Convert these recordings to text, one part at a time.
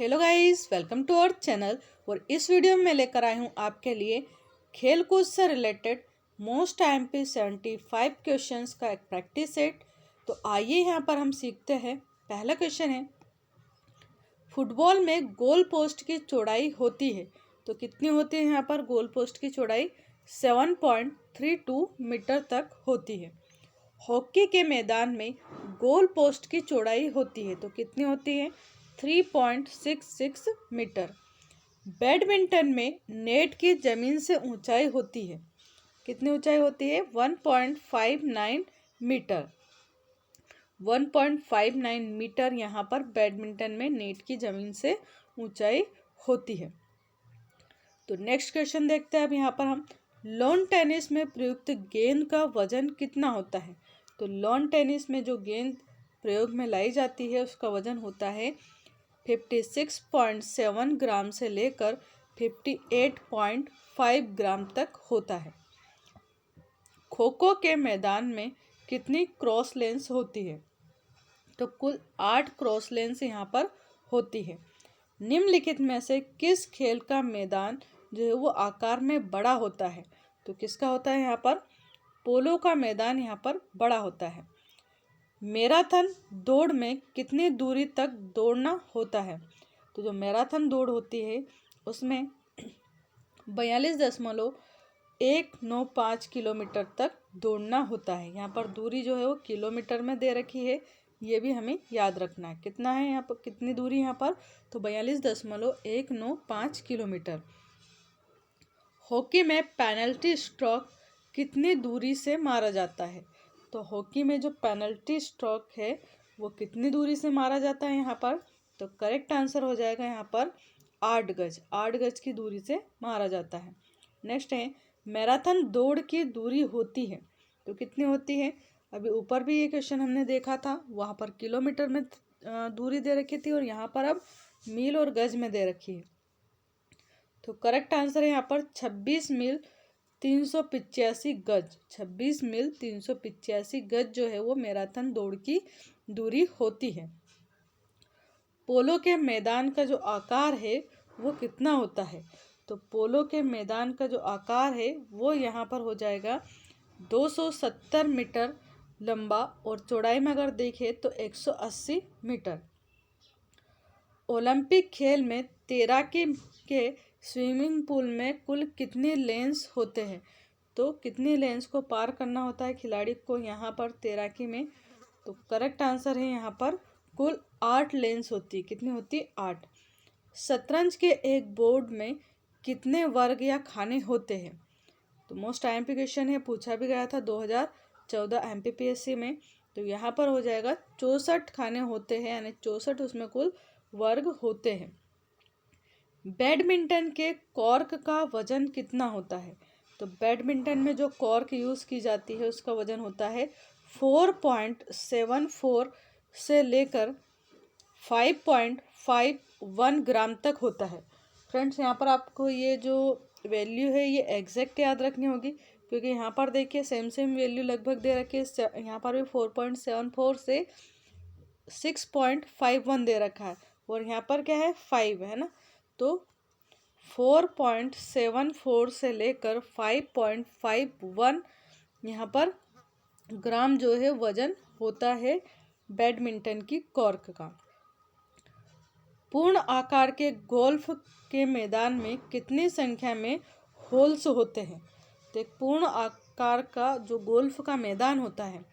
Hello guys, welcome to our channel. और इस video में मैं लेकर आई हूँ आपके लिए खेल कूद से रिलेटेड मोस्ट IMP 75 क्वेश्चंस का एक प्रैक्टिस सेट। तो आइए यहाँ पर हम सीखते हैं। पहला क्वेश्चन है, फुटबॉल में गोल पोस्ट की चौड़ाई होती है तो कितनी होती है? यहाँ पर गोल पोस्ट की चौड़ाई 7.32 मीटर तक होती है। हॉकी के मैदान में गोल पोस्ट की चौड़ाई होती है तो कितनी होती है? 3.66 मीटर। बैडमिंटन में नेट की जमीन से ऊंचाई होती है, कितनी ऊंचाई होती है? 1.59 मीटर। 1.59 मीटर यहाँ पर बैडमिंटन में नेट की जमीन से ऊंचाई होती है। तो नेक्स्ट क्वेश्चन देखते हैं अब यहाँ पर हम, लॉन टेनिस में प्रयुक्त गेंद का वजन कितना होता है? तो लॉन टेनिस में जो गेंद प्रयोग में लाई जाती है उसका वजन होता है 56.7 ग्राम से लेकर 58.5 ग्राम तक होता है। खो खो के मैदान में कितनी क्रॉस लेंस होती है? तो कुल 8 क्रॉस लेंस यहाँ पर होती है। निम्नलिखित में से किस खेल का मैदान जो है वो आकार में बड़ा होता है? तो किसका होता है यहाँ पर? पोलो का मैदान यहाँ पर बड़ा होता है। मैराथन दौड़ में कितनी दूरी तक दौड़ना होता है? तो जो मैराथन दौड़ होती है उसमें 42.195 किलोमीटर तक दौड़ना होता है। यहाँ पर दूरी जो है वो किलोमीटर में दे रखी है, ये भी हमें याद रखना है। कितना है यहाँ पर, कितनी दूरी यहाँ पर? तो 42.195 किलोमीटर। हॉकी में पेनल्टी स्ट्रोक कितनी दूरी से मारा जाता है? तो हॉकी में जो पेनल्टी स्ट्रोक है वो कितनी दूरी से मारा जाता है यहाँ पर? तो करेक्ट आंसर हो जाएगा यहाँ पर 8 गज। 8 गज की दूरी से मारा जाता है। नेक्स्ट है, मैराथन दौड़ की दूरी होती है तो कितनी होती है? अभी ऊपर भी ये क्वेश्चन हमने देखा था, वहाँ पर किलोमीटर में दूरी दे रखी थी और यहाँ पर अब मील और गज में दे रखी है। तो करेक्ट आंसर है यहाँ पर 26 मील 385 गज। 26 मील 385 गज जो है वो मैराथन दौड़ की दूरी होती है। पोलो के मैदान का जो आकार है वो कितना होता है? तो पोलो के मैदान का जो आकार है वो यहाँ पर हो जाएगा 270 मीटर लंबा और चौड़ाई में अगर देखें तो 180 मीटर। ओलंपिक खेल में तैराकी के स्विमिंग पूल में कुल कितने लेन्स होते हैं? तो कितनी लेन्स को पार करना होता है खिलाड़ी को यहाँ पर तैराकी में? तो करेक्ट आंसर है यहाँ पर कुल 8 लेन्स होती है। कितनी होती है? 8। शतरंज के एक बोर्ड में कितने वर्ग या खाने होते हैं? तो मोस्ट IMP क्वेश्चन है, पूछा भी गया था 2014 MPPSC में। तो यहाँ पर हो जाएगा 64 खाने होते हैं, यानी 64 उसमें कुल वर्ग होते हैं। बैडमिंटन के कॉर्क का वजन कितना होता है? तो बैडमिंटन में जो कॉर्क यूज़ की जाती है उसका वजन होता है 4.74 से लेकर 5.51 ग्राम तक होता है। फ्रेंड्स, यहाँ पर आपको ये जो वैल्यू है ये एग्जैक्ट याद रखनी होगी, क्योंकि यहाँ पर देखिए सेम वैल्यू लगभग दे रखी है। यहाँ पर भी 4.74 से 6.51 दे रखा है और यहाँ पर क्या है? 5 है ना। तो 4.74 से लेकर 5.51 यहाँ पर ग्राम जो है वजन होता है बैडमिंटन की कॉर्क का। पूर्ण आकार के गोल्फ के मैदान में कितनी संख्या में होल्स होते हैं? तो एक पूर्ण आकार का जो गोल्फ का मैदान होता है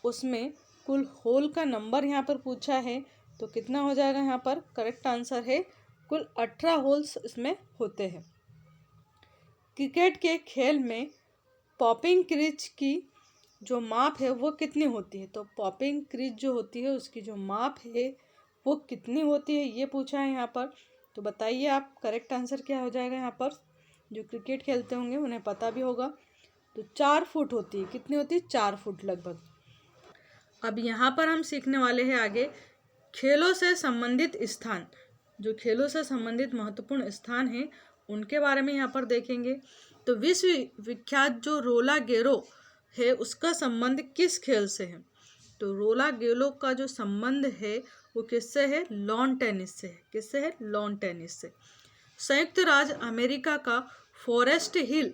उसमें कुल होल का नंबर यहाँ पर पूछा है तो कितना हो जाएगा? यहाँ पर करेक्ट आंसर है कुल 18 होल्स इसमें होते हैं। क्रिकेट के खेल में पॉपिंग क्रीज की जो माप है वो कितनी होती है? तो पॉपिंग क्रीज जो होती है उसकी जो माप है वो कितनी होती है ये पूछा है यहाँ पर। तो बताइए आप, करेक्ट आंसर क्या हो जाएगा यहाँ पर? जो क्रिकेट खेलते होंगे उन्हें पता भी होगा। तो 4 फुट होती है। कितनी होती है? 4 फुट लगभग। अब यहाँ पर हम सीखने वाले हैं आगे खेलों से संबंधित स्थान। जो खेलों से संबंधित महत्वपूर्ण स्थान हैं उनके बारे में यहाँ पर देखेंगे। तो विश्व विख्यात जो रोला गेरो है उसका संबंध किस खेल से है? तो रोला गेलो का जो संबंध है वो किससे है? लॉन टेनिस से है। किससे है? लॉन टेनिस से। संयुक्त राज्य अमेरिका का फॉरेस्ट हिल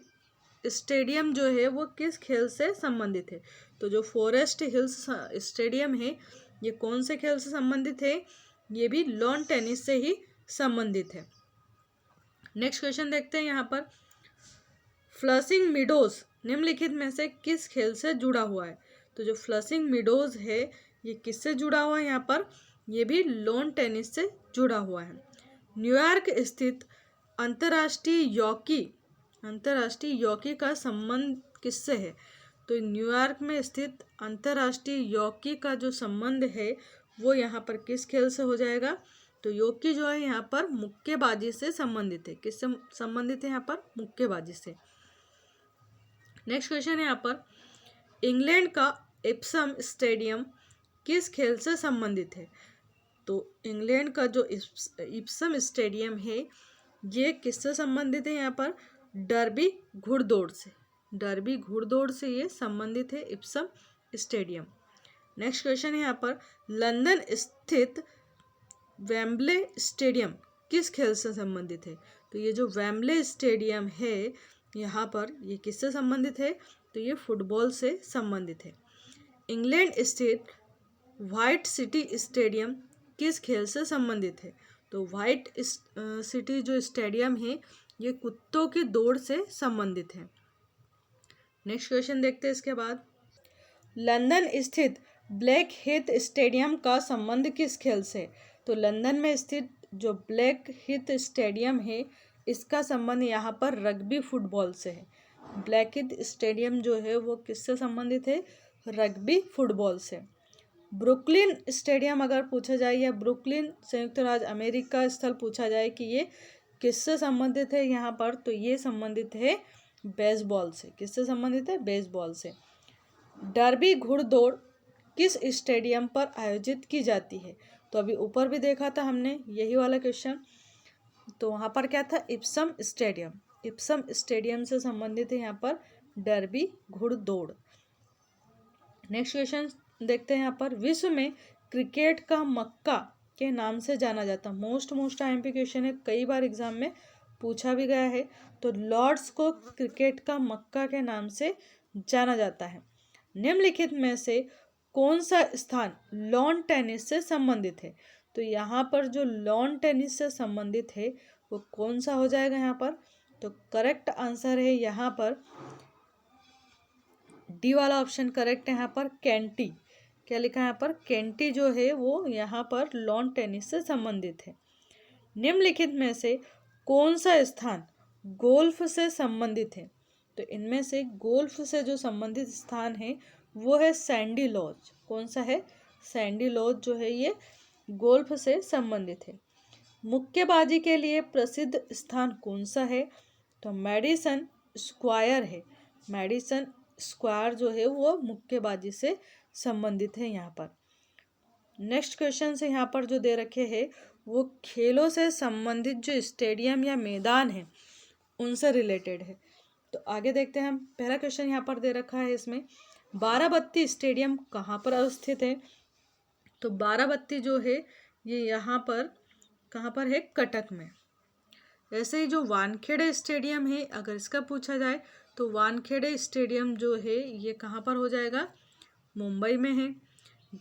स्टेडियम जो है वो किस खेल से संबंधित है? तो जो फॉरेस्ट हिल्स स्टेडियम है ये कौन से खेल से संबंधित है? ये भी लॉन टेनिस से ही संबंधित है। नेक्स्ट क्वेश्चन देखते हैं यहाँ पर, फ्लशिंग मीडोज निम्नलिखित में से किस खेल से जुड़ा हुआ है? तो जो फ्लशिंग मीडोज है ये किससे जुड़ा हुआ है? यहाँ पर ये भी लॉन टेनिस से जुड़ा हुआ है। न्यूयॉर्क स्थित अंतर्राष्ट्रीय यॉकी का संबंध किससे है? तो न्यूयॉर्क में स्थित अंतर्राष्ट्रीय यॉकी का जो संबंध है वो यहाँ पर किस खेल से हो जाएगा? तो यॉकी जो है यहाँ पर मुक्केबाजी से संबंधित है। किससे संबंधित है? यहाँ पर मुक्केबाजी से। नेक्स्ट क्वेश्चन है यहाँ पर, इंग्लैंड का एप्सम स्टेडियम किस खेल से संबंधित है? तो इंग्लैंड का जो इप्सम स्टेडियम है ये किससे संबंधित है? यहाँ पर डर्बी घुड़दौड़ से। डर्बी घुड़दौड़ से ये संबंधित है इप्सम स्टेडियम। नेक्स्ट क्वेश्चन है यहाँ पर, लंदन स्थित वेम्बले स्टेडियम किस खेल से संबंधित है? तो ये जो वेम्बले स्टेडियम है यहाँ पर ये किससे संबंधित है? तो ये फुटबॉल से संबंधित है। इंग्लैंड स्थित व्हाइट सिटी स्टेडियम किस खेल से संबंधित है? तो व्हाइट सिटी जो स्टेडियम है ये कुत्तों की दौड़ से संबंधित है। नेक्स्ट क्वेश्चन देखते हैं इसके बाद, लंदन स्थित ब्लैक हीथ स्टेडियम का संबंध किस खेल से? तो लंदन में स्थित जो ब्लैक हीथ स्टेडियम है इसका संबंध यहाँ पर रग्बी फुटबॉल से है। ब्लैक हीथ स्टेडियम जो है वो किससे संबंधित है? रग्बी फुटबॉल से। ब्रुकलिन स्टेडियम अगर पूछा जाए या ब्रुकलिन संयुक्त राज्य अमेरिका स्थल पूछा जाए कि ये किससे संबंधित है यहाँ पर, तो ये संबंधित है बेसबॉल से। किससे संबंधित है? बेसबॉल से। डर्बी घुड़दौड़ किस स्टेडियम पर आयोजित की जाती है? तो अभी ऊपर भी देखा था हमने यही वाला क्वेश्चन, तो वहाँ पर क्या था? Epson stadium. इप्सम स्टेडियम से संबंधित है यहाँ पर डर्बी घुड़दौड़। नेक्स्ट क्वेश्चन देखते हैं यहाँ पर, विश्व में क्रिकेट का मक्का के नाम से जाना जाता है। मोस्ट आईएमपी क्वेश्चन है, कई बार एग्जाम में पूछा भी गया है। तो लॉर्ड्स को क्रिकेट का मक्का के नाम से जाना जाता है। निम्नलिखित में से कौन सा स्थान लॉन टेनिस से संबंधित है? तो यहाँ पर जो लॉन टेनिस से संबंधित है वो कौन सा हो जाएगा यहाँ पर? तो करेक्ट आंसर है यहाँ पर डी वाला ऑप्शन करेक्ट है। यहाँ पर कैंटी, क्या लिखा है यहाँ पर? कैंटी जो है वो यहाँ पर लॉन टेनिस से संबंधित है। निम्नलिखित में से कौन सा स्थान गोल्फ से संबंधित है? तो इनमें से गोल्फ से जो संबंधित स्थान है वो है सैंडी लॉज। कौन सा है? सैंडी लॉज जो है ये गोल्फ से संबंधित है। मुक्केबाजी के लिए प्रसिद्ध स्थान कौन सा है? तो मैडिसन स्क्वायर है। मैडिसन स्क्वायर जो है वो मुक्केबाजी से संबंधित है यहाँ पर। नेक्स्ट क्वेश्चन से यहाँ पर जो दे रखे हैं वो खेलों से संबंधित जो स्टेडियम या मैदान है उनसे रिलेटेड है। तो आगे देखते हैं हम, पहला क्वेश्चन यहाँ पर दे रखा है, इसमें बाराबत्ती स्टेडियम कहाँ पर अवस्थित है? तो बाराबत्ती जो है ये यहाँ पर कहाँ पर है? कटक में। ऐसे ही जो वानखेड़े स्टेडियम है अगर इसका पूछा जाए तो वानखेड़े स्टेडियम जो है ये कहाँ पर हो जाएगा? मुंबई में है।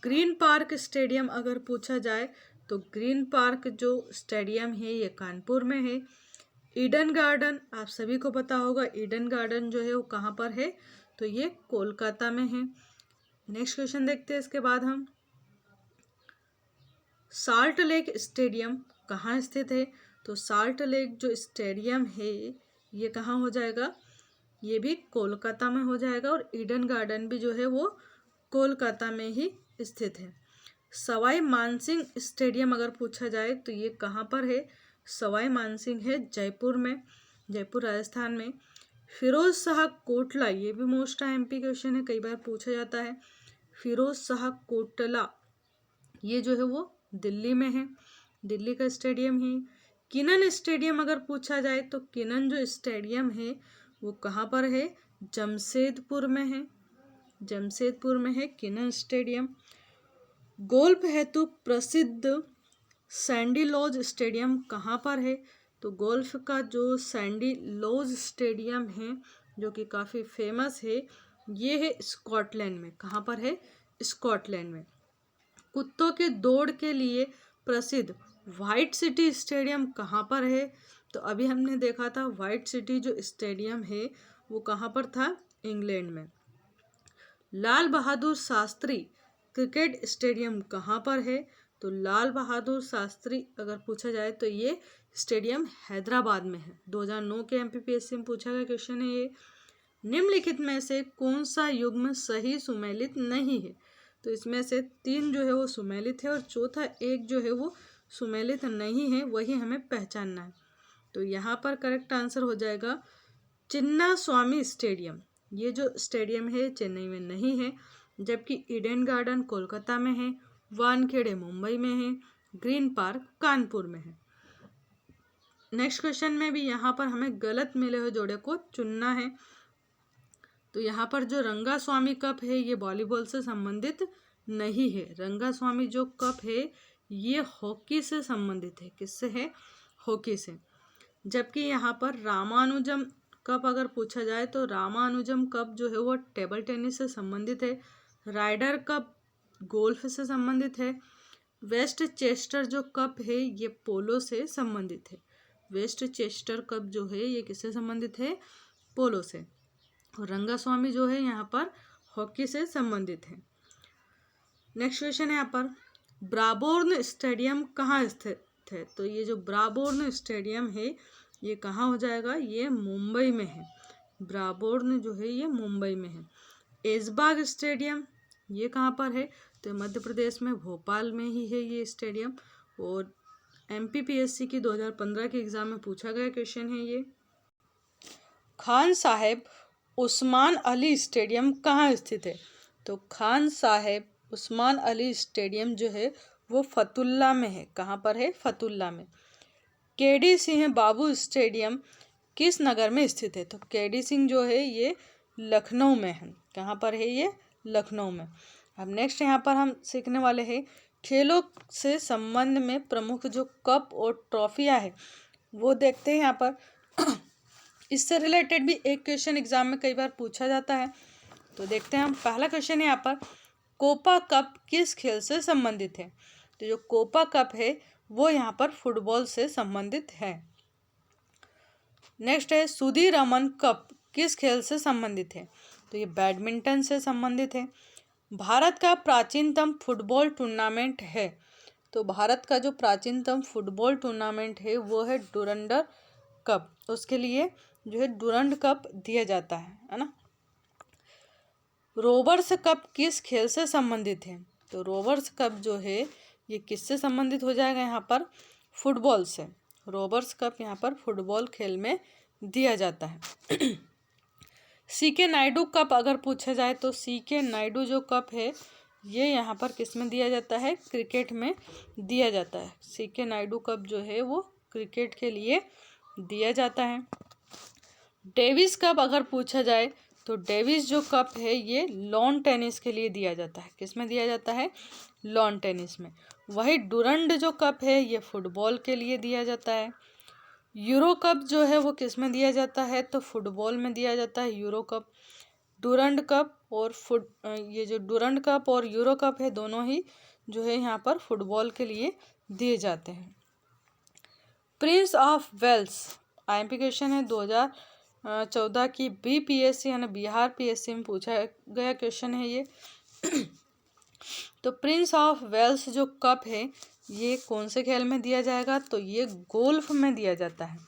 ग्रीन पार्क स्टेडियम अगर पूछा जाए तो ग्रीन पार्क जो स्टेडियम है ये कानपुर में है। ईडन गार्डन आप सभी को पता होगा, ईडन गार्डन जो है वो कहाँ पर है? तो ये कोलकाता में है। नेक्स्ट क्वेश्चन देखते हैं इसके बाद हम, साल्ट लेक स्टेडियम कहाँ स्थित है? तो साल्ट लेक जो स्टेडियम है ये कहाँ हो जाएगा? ये भी कोलकाता में हो जाएगा। और ईडन गार्डन भी जो है वो कोलकाता में ही स्थित है। सवाई मानसिंह स्टेडियम अगर पूछा जाए तो ये कहाँ पर है? सवाई मानसिंह है जयपुर में, जयपुर राजस्थान में। फिरोज शाह कोटला, ये भी मोस्ट आईएमपी क्वेश्चन है, कई बार पूछा जाता है। फिरोज शाह कोटला ये जो है वो दिल्ली में है, दिल्ली का स्टेडियम है। किनन स्टेडियम अगर पूछा जाए तो किनन जो स्टेडियम है वो कहाँ पर है? जमशेदपुर में है, जमशेदपुर में है किनन स्टेडियम। गोल्फ हेतु प्रसिद्ध सैंडी लॉज स्टेडियम कहाँ पर है? तो गोल्फ का जो सैंडी लॉज स्टेडियम है जो कि काफ़ी फेमस है, ये है स्कॉटलैंड में। कहाँ पर है? स्कॉटलैंड में। कुत्तों के दौड़ के लिए प्रसिद्ध वाइट सिटी स्टेडियम कहाँ पर है? तो अभी हमने देखा था वाइट सिटी जो स्टेडियम है वो कहाँ पर था? इंग्लैंड में। लाल बहादुर शास्त्री क्रिकेट स्टेडियम कहाँ पर है? तो लाल बहादुर शास्त्री अगर पूछा जाए तो ये स्टेडियम हैदराबाद में है। 2009 के एमपीपीएससी में पूछा गया क्वेश्चन है ये। निम्नलिखित में से कौन सा युग्म सही सुमेलित नहीं है? तो इसमें से 3 जो है वो सुमेलित है और चौथा एक जो है वो सुमेलित नहीं है, वही हमें पहचानना है। तो यहाँ पर करेक्ट आंसर हो जाएगा चिन्ना स्वामी स्टेडियम। ये जो स्टेडियम है चेन्नई में नहीं है, जबकि ईडन गार्डन कोलकाता में है, वानखेड़े मुंबई में है, ग्रीन पार्क कानपुर में है। नेक्स्ट क्वेश्चन में भी यहाँ पर हमें गलत मिले हुए जोड़े को चुनना है। तो यहाँ पर जो रंगास्वामी कप है ये वॉलीबॉल से संबंधित नहीं है। रंगास्वामी जो कप है ये हॉकी से संबंधित है। किससे है? हॉकी से। जबकि यहाँ पर रामानुजम कप अगर पूछा जाए तो रामानुजम कप जो है वो टेबल टेनिस से संबंधित है। राइडर कप गोल्फ से संबंधित है। वेस्ट चेस्टर जो कप है ये पोलो से संबंधित है। वेस्ट चेस्टर कप जो है ये किससे संबंधित है? पोलो से। और रंगास्वामी जो है यहाँ पर हॉकी से संबंधित है। नेक्स्ट क्वेश्चन है यहाँ पर ब्राबोर्न स्टेडियम कहाँ स्थित है? तो ये जो ब्राबोर्न स्टेडियम है ये कहाँ हो जाएगा? ये मुंबई में है। ब्राबोर्न जो है ये मुंबई में है। ऐशबाग स्टेडियम ये कहाँ पर है? तो मध्य प्रदेश में भोपाल में ही है ये स्टेडियम। और एमपीपीएससी की 2015 के एग्जाम में पूछा गया क्वेश्चन है ये। खान साहेब उस्मान अली स्टेडियम कहाँ स्थित है? तो खान साहेब उस्मान अली स्टेडियम जो है वो फतुल्ला में है। कहाँ पर है? फतुल्ला में। केडी सिंह बाबू स्टेडियम किस नगर में स्थित है? तो केडी सिंह जो है ये लखनऊ में है। कहाँ पर है ये? लखनऊ में। अब नेक्स्ट यहाँ पर हम सीखने वाले हैं खेलों से संबंध में प्रमुख जो कप और ट्रॉफियाँ है वो देखते हैं यहाँ पर। इससे रिलेटेड भी एक क्वेश्चन एग्जाम में कई बार पूछा जाता है। तो देखते हैं हम। पहला क्वेश्चन है यहाँ पर कोपा कप किस खेल से संबंधित है? तो जो कोपा कप है वो यहाँ पर फुटबॉल से संबंधित है। नेक्स्ट है सुधीरमन कप किस खेल से संबंधित है? तो ये बैडमिंटन से संबंधित है। भारत का प्राचीनतम फुटबॉल टूर्नामेंट है। तो भारत का जो प्राचीनतम फुटबॉल टूर्नामेंट है वो है डुरंडर कप। उसके लिए जो है डुरंड कप दिया जाता है ना। रोवर्स कप किस खेल से संबंधित है? तो रोवर्स कप जो है ये किससे संबंधित हो जाएगा? यहाँ पर फुटबॉल से। रोवर्स कप यहाँ पर फुटबॉल खेल में दिया जाता है। सीके नायडू कप अगर पूछा जाए तो सीके नायडू जो कप है ये यहाँ पर किस में दिया जाता है? क्रिकेट में दिया जाता है। सीके नायडू कप जो है वो क्रिकेट के लिए दिया जाता है। डेविस कप अगर पूछा जाए तो डेविस जो कप है ये लॉन टेनिस के लिए दिया जाता है। किस में दिया जाता है? लॉन टेनिस में। वही डुरंड जो कप है ये फुटबॉल के लिए दिया जाता है। यूरो कप जो है वो किस में दिया जाता है? तो फुटबॉल में दिया जाता है यूरो कप। डुरंड कप और ये जो डुरंड कप और यूरो कप है दोनों ही जो है यहाँ पर फुटबॉल के लिए दिए जाते हैं। Prince of Wales IMP question है 2014 की बीपीएससी यानी बिहार पीएससी में पूछा गया क्वेश्चन है ये। तो प्रिंस ऑफ वेल्स जो कप है ये कौन से खेल में दिया जाएगा? तो ये गोल्फ में दिया जाता है।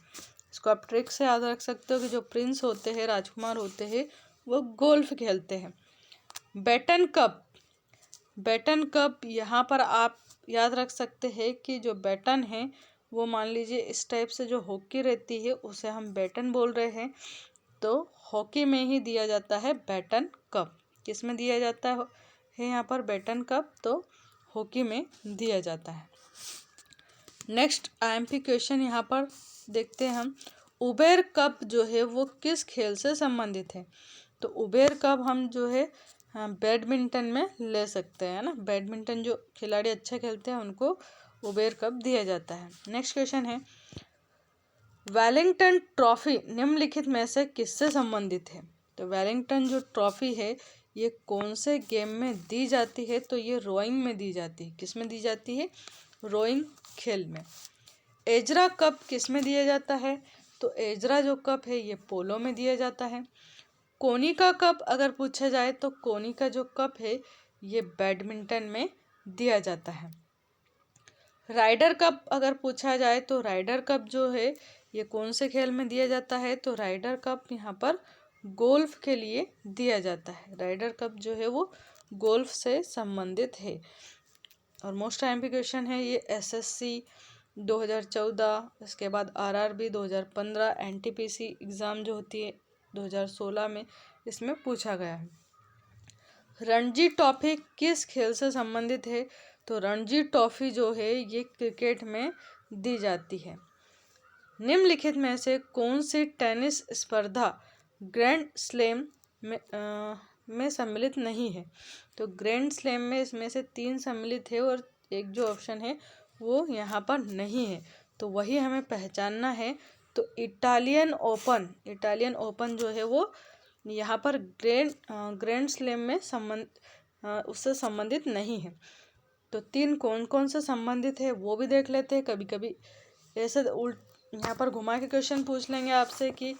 इसको आप ट्रिक से याद रख सकते हो कि जो प्रिंस होते हैं, राजकुमार होते हैं, वो गोल्फ खेलते हैं। बैटन कप, बैटन कप यहाँ पर आप याद रख सकते हैं कि जो बैटन है वो मान लीजिए इस टाइप से जो हॉकी रहती है उसे हम बैटन बोल रहे हैं। तो हॉकी में ही दिया जाता है बैटन कप। किस में दिया जाता है यहाँ पर बैटन कप? तो हॉकी में दिया जाता है। नेक्स्ट आईएमपी क्वेश्चन यहाँ पर देखते हैं हम। उबेर कप जो है वो किस खेल से संबंधित है? तो उबेर कप हम जो है बैडमिंटन में ले सकते हैं ना, बैडमिंटन जो खिलाड़ी अच्छा खेलते हैं उनको उबेर कप दिया जाता है। नेक्स्ट क्वेश्चन है, वेलिंगटन ट्रॉफी निम्नलिखित में से किससे संबंधित है? तो वेलिंगटन जो ट्रॉफी है ये कौन से गेम में दी जाती है? तो ये रोइंग में दी जाती है। किस में दी जाती है? रोइंग खेल में। एजरा कप किस में दिया जाता है? तो एजरा जो कप है ये पोलो में दिया जाता है। कोनिका कप अगर पूछा जाए तो कोनिका जो कप है ये बैडमिंटन में दिया जाता है। राइडर कप अगर पूछा जाए तो राइडर कप जो है ये कौन से खेल में दिया जाता है? तो राइडर कप यहाँ पर गोल्फ के लिए दिया जाता है। राइडर कप जो है वो गोल्फ से संबंधित है। और मोस्ट टाइम पे क्वेश्चन है ये एसएससी 2014, इसके बाद आरआरबी 2015, एनटीपीसी एग्ज़ाम जो होती है 2016 में, इसमें पूछा गया है। रणजी ट्रॉफी किस खेल से संबंधित है? तो रणजी ट्रॉफी जो है ये क्रिकेट में दी जाती है। निम्नलिखित में से कौन सी टेनिस स्पर्धा ग्रैंड स्लैम में सम्मिलित नहीं है? तो ग्रैंड स्लैम में इसमें से 3 सम्मिलित है और एक जो ऑप्शन है वो यहाँ पर नहीं है, तो वही हमें पहचानना है। तो इटालियन ओपन जो है वो यहाँ पर ग्रैंड स्लैम में उससे संबंधित नहीं है। तो 3 कौन कौन से संबंधित है वो भी देख लेते हैं। कभी कभी ऐसे यहाँ पर घुमा के क्वेश्चन पूछ लेंगे आपसे कि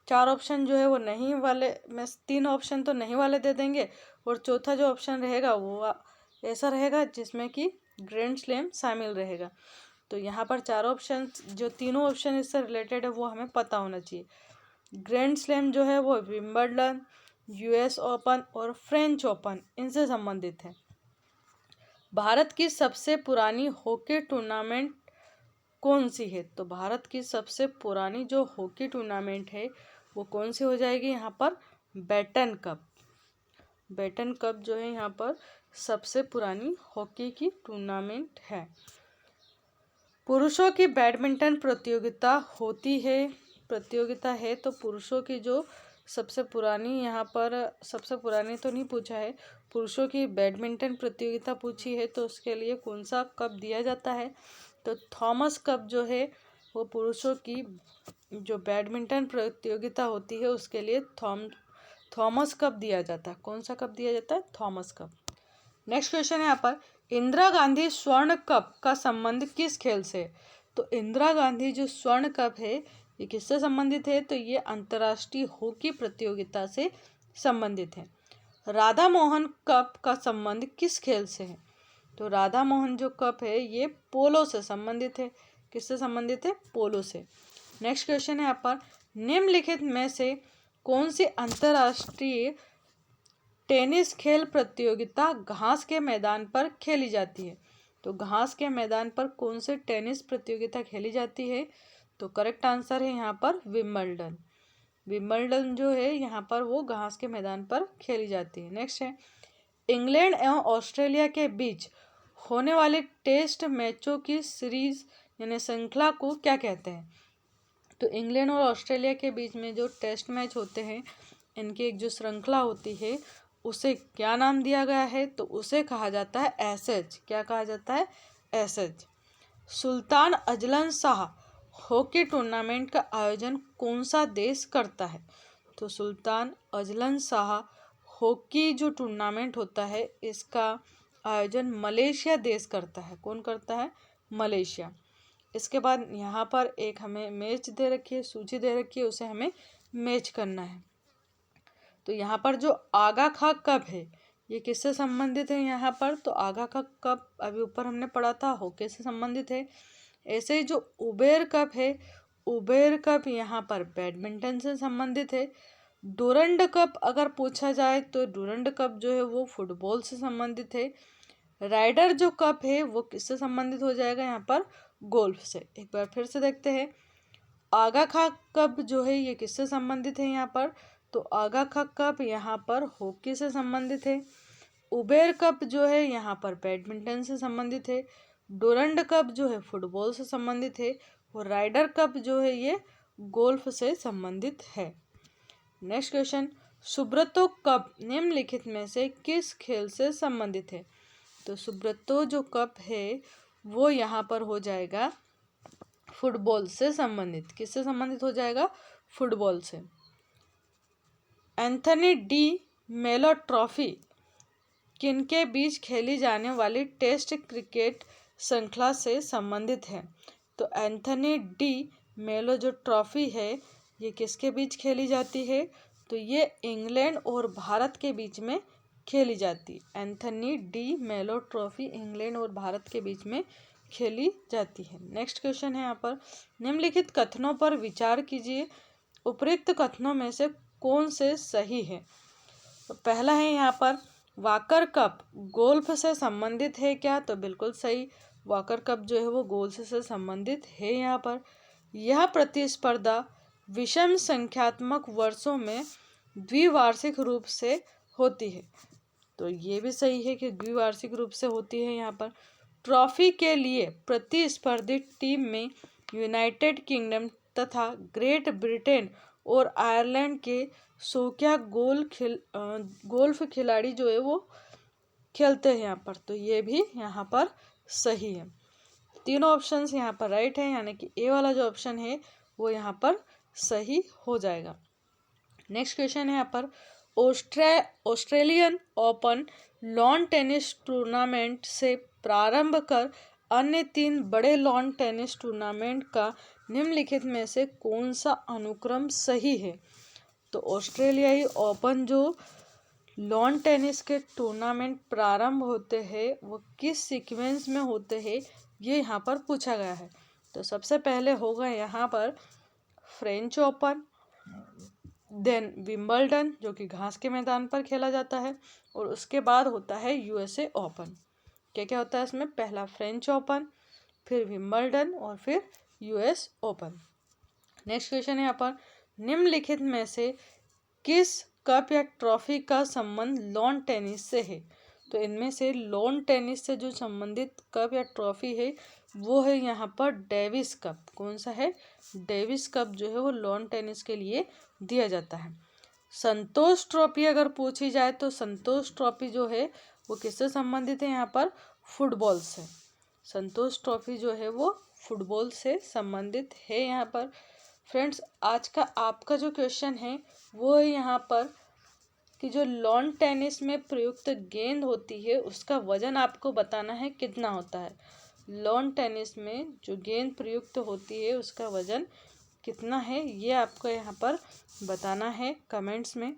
4 ऑप्शन जो है वो नहीं वाले में 3 ऑप्शन तो नहीं वाले दे देंगे और चौथा जो ऑप्शन रहेगा वो ऐसा रहेगा जिसमें कि ग्रैंड स्लैम शामिल रहेगा। तो यहाँ पर 4 ऑप्शन जो तीनों ऑप्शन इससे रिलेटेड है वो हमें पता होना चाहिए। ग्रैंड स्लैम जो है वो विंबलडन, यूएस ओपन और फ्रेंच ओपन इनसे संबंधित है। भारत की सबसे पुरानी हॉकी टूर्नामेंट कौन सी है? तो भारत की सबसे पुरानी जो हॉकी टूर्नामेंट है वो कौन सी हो जाएगी? यहाँ पर बेटन कप जो है यहाँ पर सबसे पुरानी हॉकी की टूर्नामेंट है। पुरुषों की बैडमिंटन प्रतियोगिता है तो पुरुषों की जो सबसे पुरानी, यहाँ पर सबसे पुरानी तो नहीं पूछा है, पुरुषों की बैडमिंटन प्रतियोगिता पूछी है, तो उसके लिए कौन सा कप दिया जाता है? तो थॉमस कप जो है वो पुरुषों की जो बैडमिंटन प्रतियोगिता होती है उसके लिए थॉमस कप दिया जाता है। कौन सा कप दिया जाता है? Thomas cup. नेक्स्ट क्वेश्चन है यहाँ पर, इंदिरा गांधी स्वर्ण कप का संबंध किस खेल से? तो इंदिरा गांधी जो स्वर्ण कप है ये किससे संबंधित है? तो ये अंतर्राष्ट्रीय हॉकी प्रतियोगिता से संबंधित है। राधा मोहन कप का संबंध किस खेल से है? तो राधा मोहन जो कप है ये पोलो से संबंधित है। किससे संबंधित है? पोलो से। नेक्स्ट क्वेश्चन है यहाँ पर, निम्नलिखित में से कौन सी अंतर्राष्ट्रीय टेनिस खेल प्रतियोगिता घास के मैदान पर खेली जाती है? तो घास के मैदान पर कौन से टेनिस प्रतियोगिता खेली जाती है? तो करेक्ट आंसर है यहाँ पर विंबलडन जो है यहाँ पर वो घास के मैदान पर खेली जाती है। नेक्स्ट है, इंग्लैंड एवं ऑस्ट्रेलिया के बीच होने वाले टेस्ट मैचों की सीरीज यानी श्रृंखला को क्या कहते हैं? तो इंग्लैंड और ऑस्ट्रेलिया के बीच में जो टेस्ट मैच होते हैं इनकी एक जो श्रृंखला होती है उसे क्या नाम दिया गया है? तो उसे कहा जाता है एसेज। क्या कहा जाता है? एसेज। Sultan Azlan Shah hockey tournament का आयोजन कौन सा देश करता है? तो सुल्तान अजलन शाह हॉकी जो टूर्नामेंट होता है इसका आयोजन मलेशिया देश करता है। कौन करता है? मलेशिया। इसके बाद यहाँ पर एक हमें मैच दे रखी है, सूची दे रखी है, उसे हमें मैच करना है। तो यहाँ पर जो आगा खां कप है ये किससे संबंधित है? यहाँ पर तो आगा खां कप अभी ऊपर हमने पढ़ा था हॉकी से संबंधित है। ऐसे ही जो उबेर कप है, उबेर कप यहाँ पर बैडमिंटन से संबंधित है। डूरंड कप अगर पूछा जाए तो डूरंड कप जो है वो फुटबॉल से संबंधित है। राइडर जो कप है वो किससे संबंधित हो जाएगा? यहाँ पर गोल्फ से। एक बार फिर से देखते हैं, आगा खां कप जो है ये किससे संबंधित है? यहाँ पर तो आगा खां कप यहाँ पर हॉकी से संबंधित है। उबेर कप जो है यहाँ पर बैडमिंटन से संबंधित है। डूरंड कप जो है फुटबॉल से संबंधित है और राइडर कप जो है ये गोल्फ से संबंधित है। नेक्स्ट क्वेश्चन, सुब्रतो कप निम्नलिखित में से किस खेल से संबंधित है? तो सुब्रतो जो कप है वो यहाँ पर हो जाएगा फुटबॉल से संबंधित। किससे संबंधित हो जाएगा? फुटबॉल से। एंथनी डी मेलो ट्रॉफी किनके बीच खेली जाने वाली टेस्ट क्रिकेट श्रृंखला से संबंधित है? तो एंथनी डी मेलो जो ट्रॉफी है ये किसके बीच खेली जाती है? तो ये इंग्लैंड और भारत के बीच में खेली जाती। एंथनी डी मेलो ट्रॉफी इंग्लैंड और भारत के बीच में खेली जाती है। नेक्स्ट क्वेश्चन है यहाँ पर, निम्नलिखित कथनों पर विचार कीजिए, उपरोक्त कथनों में से कौन से सही है? तो पहला है यहाँ पर, वॉकर कप गोल्फ से संबंधित है क्या? तो बिल्कुल सही, वॉकर कप जो है वो गोल्फ से संबंधित है। यहाँ पर यह प्रतिस्पर्धा विषम संख्यात्मक वर्षों में द्विवार्षिक रूप से होती है। तो ये भी सही है कि द्विवार्षिक रूप से होती है। यहाँ पर ट्रॉफी के लिए प्रतिस्पर्धी टीम में यूनाइटेड किंगडम तथा ग्रेट ब्रिटेन और आयरलैंड के शौकिया गोल्फ खिलाड़ी जो है वो खेलते हैं यहाँ पर। तो ये भी यहाँ पर सही है। तीनों ऑप्शंस यहाँ पर राइट है, यानी कि ए वाला जो ऑप्शन है वो यहाँ पर सही हो जाएगा। नेक्स्ट क्वेश्चन है यहाँ पर, Australian open lawn tennis tournament से प्रारंभ कर अन्य 3 बड़े लॉन टेनिस टूर्नामेंट का निम्नलिखित में से कौन सा अनुक्रम सही है? तो ऑस्ट्रेलियाई ओपन जो लॉन टेनिस के टूर्नामेंट प्रारंभ होते हैं वो किस सीक्वेंस में होते हैं ये यहाँ पर पूछा गया है। तो सबसे पहले होगा यहाँ पर फ्रेंच ओपन, देन विंबलडन जो कि घास के मैदान पर खेला जाता है, और उसके बाद होता है यूएसए ओपन। क्या क्या होता है इसमें? पहला फ्रेंच ओपन, फिर विंबलडन और फिर यूएस ओपन। नेक्स्ट क्वेश्चन है यहाँ पर, निम्नलिखित में से किस कप या ट्रॉफी का संबंध लॉन टेनिस से है? तो इनमें से लॉन टेनिस से जो संबंधित कप या ट्रॉफी है वो है यहाँ पर डेविस कप। कौन सा है? डेविस कप जो है वो लॉन टेनिस के लिए दिया जाता है। संतोष ट्रॉफी अगर पूछी जाए तो संतोष ट्रॉफी जो है वो किससे संबंधित है? यहाँ पर फुटबॉल से। संतोष ट्रॉफी जो है वो फुटबॉल से संबंधित है यहाँ पर। फ्रेंड्स, आज का आपका जो क्वेश्चन है वो है यहाँ पर कि जो लॉन टेनिस में प्रयुक्त गेंद होती है उसका वजन आपको बताना है कितना होता है। लॉन टेनिस में जो गेंद प्रयुक्त होती है उसका वजन कितना है ये आपको यहाँ पर बताना है कमेंट्स में।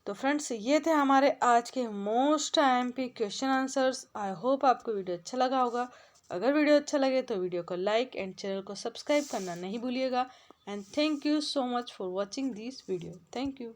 तो फ्रेंड्स, ये थे हमारे आज के most IMP question answers. I hope आपको वीडियो अच्छा लगा होगा। अगर वीडियो अच्छा लगे तो वीडियो को लाइक एंड चैनल को सब्सक्राइब करना नहीं भूलिएगा। And thank you so much for watching this video. Thank you.